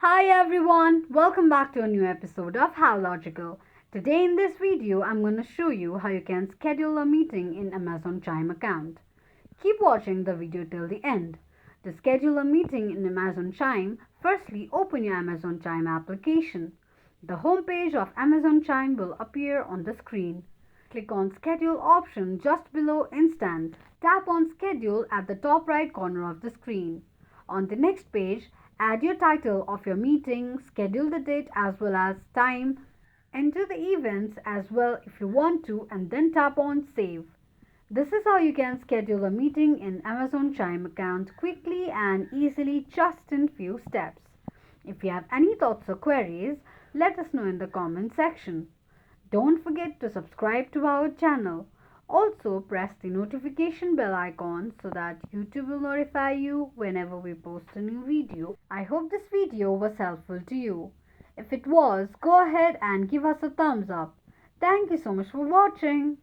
Hi everyone, welcome back to a new episode of How Logical. Today in this video, I'm going to show you how you can schedule a meeting in Amazon Chime account. Keep watching the video till the end. To schedule a meeting in Amazon Chime, firstly open your Amazon Chime application. The home page of Amazon Chime will appear on the screen. Click on Schedule option just below Instant. Tap on Schedule at the top right corner of the screen. On the next page, add your title of your meeting, schedule the date as well as time, enter the events as well if you want to, and then tap on Save. This is how you can schedule a meeting in Amazon Chime account quickly and easily just in few steps. If you have any thoughts or queries, let us know in the comment section. Don't forget to subscribe to our channel. Also, press the notification bell icon so that YouTube will notify you whenever we post a new video. I hope this video was helpful to you. If it was, go ahead and give us a thumbs up. Thank you so much for watching.